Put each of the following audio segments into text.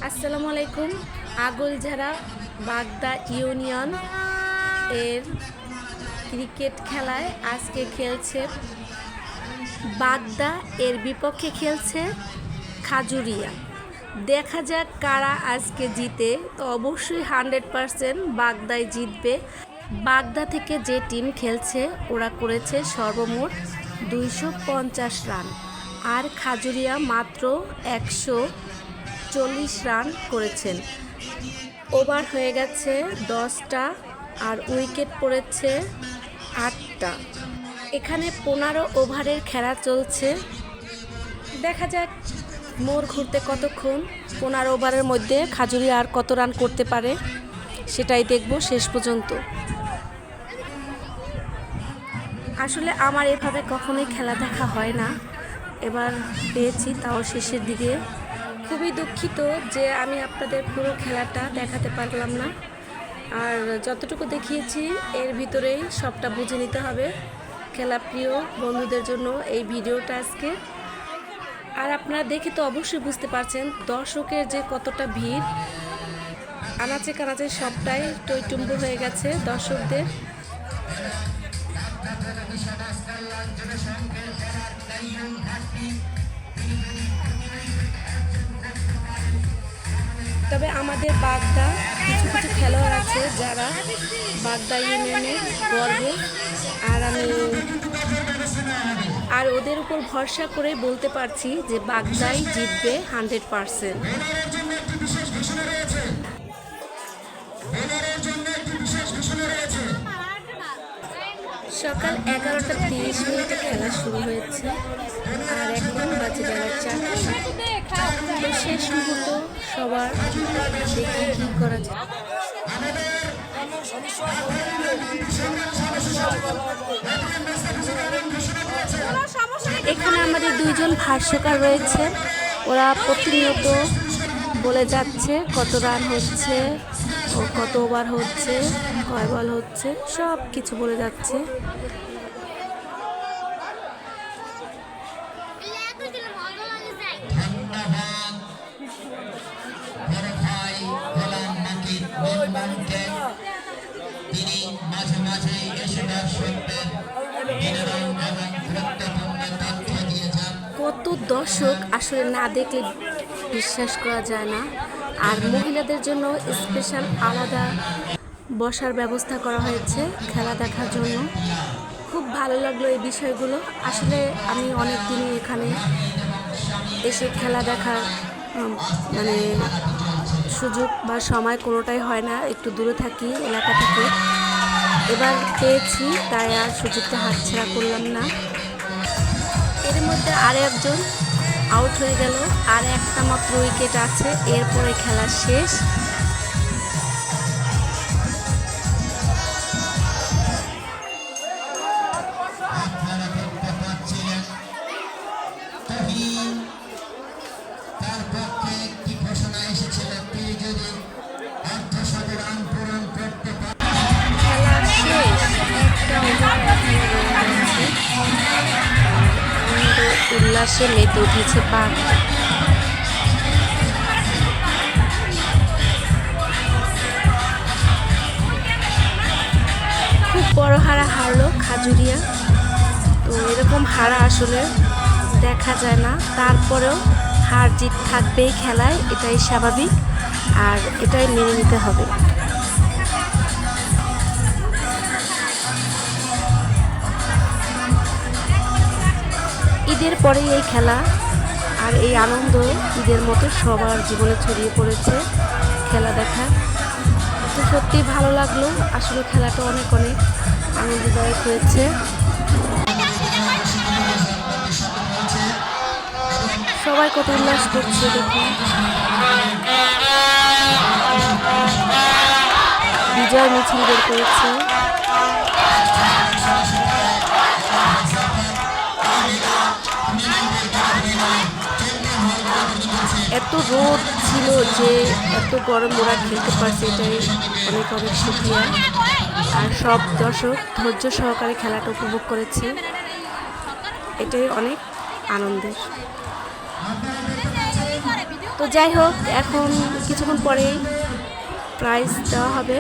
আসসালামু আলাইকুম। আগলঝাড়া বাগদা ইউনিয়ন এর ক্রিকেট খেলায় আজকে খেলছে বাগদা, এর বিপক্ষে খেলছে খাজুরিয়া। দেখা যাক কারা আজকে জিতে। তো অবশ্যই 100% বাগদাই জিতবে। বাগদা থেকে যে টিম খেলছে ওরা করেছে সর্বমোট 250 রান, আর খাজুরিয়া মাত্র 140 রান করেছেন। ওভার হয়ে গেছে 10টা আর উইকেট পড়েছে 8টা। এখানে 15 ওভারের খেলা চলছে। দেখা যাক মোড় ঘুরতে কতক্ষণ, 15 ওভারের মধ্যে খাজুরিয়া আর কত রান করতে পারে সেটাই দেখব শেষ পর্যন্ত। আসলে আমার এভাবে কখনোই খেলা দেখা হয় না, এবার পেয়েছি, তাও শেষের দিকে। খুবই দুঃখিত যে আমি আপনাদের পুরো খেলাটা দেখাতে পারলাম না, আর যতটুকু দেখিয়েছি এর ভিতরেই সবটা বুঝে নিতে হবে। খেলা প্রিয় বন্ধুদের জন্য এই ভিডিওটা আজকে। আর আপনারা দেখে তো অবশ্যই বুঝতে পারছেন দর্শকের যে কতটা ভিড়, আনাচে কানাচে সবটাই টইটুম্বু হয়ে গেছে দর্শকদের। তবে আমাদের বাগদা কিছু কিছু খেলোয়াড় আছে যারা বাগদা ইউনিয়নের গর্ব, আর ওদের উপর ভরসা করে বলতে পারছি যে বাগদাই জিতবে 100%। সকাল 11টা 30 খেলা শুরু হয়েছে, আর এখন বাজে বেলা 4টা। তো শেষ মুহূর্ত সবার দেখে কি করা যায়। এখানে আমাদের দুইজন ভাষ্যকার রয়েছে, ওরা প্রতিনিয়ত বলে যাচ্ছে কত রান হচ্ছে ও কত ওভার হচ্ছে, কয় বল হচ্ছে, সব কিছু বলে যাচ্ছে। কত দর্শক আসলে না দেখলে বিশ্বাস করা যায় না। আর মহিলাদের জন্য স্পেশাল আলাদা বসার ব্যবস্থা করা হয়েছে খেলা দেখার জন্য। খুব ভালো লাগলো এই বিষয়গুলো। আসলে আমি অনেক দিনই এখানে এসে খেলা দেখার মানে সুযোগ বা সময় কোনোটাই হয় না, একটু দূরে থাকি এলাকা থেকে। এবার পেয়েছি তাই আর সুযোগটা হাতছাড়া করলাম না। এর মধ্যে আর একজন আউট হয়ে গেল, আর একটা মাত্র উইকেট আছে, এরপরে খেলা শেষ। উল্লাসে মেতে উঠেছে বাগদা। খুব বড় হারা হারলো খাজুরিয়া। তো এরকম হারা আসলে দেখা যায় না, তারপরেও হার জিত থাকবেই খেলায়, এটাই স্বাভাবিক আর এটাই মেনে নিতে হবে। ঈদের পরেই এই খেলা আর এই আনন্দ ঈদের মতো সবার জীবনে ছড়িয়ে পড়েছে খেলা দেখা। তো সত্যি ভালো লাগলো, আসলে খেলাটা অনেক অনেক আনন্দদায়ক হয়েছে। সবাই কত উল্লাস করছে দেখুন। বিজয় মিছিল বের করেছে। এত রোদ ছিল যে এত গরম ওরা খেলতে পারছে, এটাই অনেক অনেক শুকরিয়া। আর সব দর্শক ধৈর্য সহকারে খেলাটা উপভোগ করেছে, এটাই অনেক আনন্দের। তো যাই হোক, এখন কিছুক্ষণ পরেই প্রাইজ দেওয়া হবে।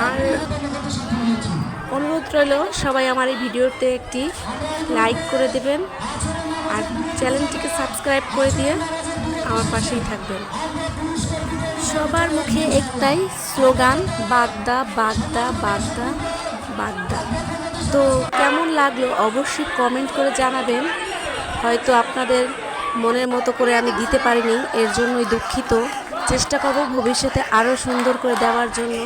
আর অনুরোধ রইল সবাই আমার এই ভিডিওতে একটি লাইক করে দেবেন আর চ্যানেলটিকে সাবস্ক্রাইব করে দিয়ে আমার পাশেই থাকবেন। সবার মুখে একটাই স্লোগান, বাগদা বাগদা বাগদা বাগদা। তো কেমন লাগলো অবশ্যই কমেন্ট করে জানাবেন। হয়তো আপনাদের মনের মতো করে আমি দিতে পারিনি, এর জন্যই দুঃখিত। চেষ্টা করব ভবিষ্যতে আরও সুন্দর করে দেওয়ার জন্য।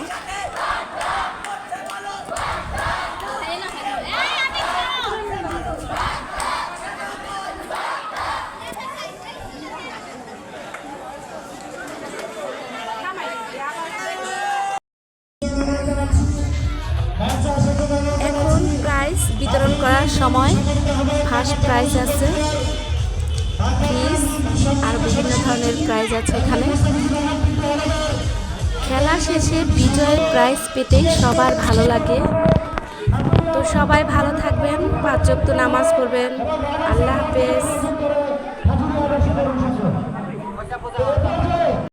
এখন প্রাইজ বিতরণ করার সময়। ফার্স্ট প্রাইজ আছে ফ্রিজ আর বিভিন্ন ধরনের প্রাইজ আছে এখানে। খেলা শেষে বিজয়ের প্রাইজ পেতেই সবার ভালো লাগে। তো সবাই ভালো থাকবেন, 5 ওয়াক্ত নামাজ পড়বেন। আল্লাহ হাফেজ।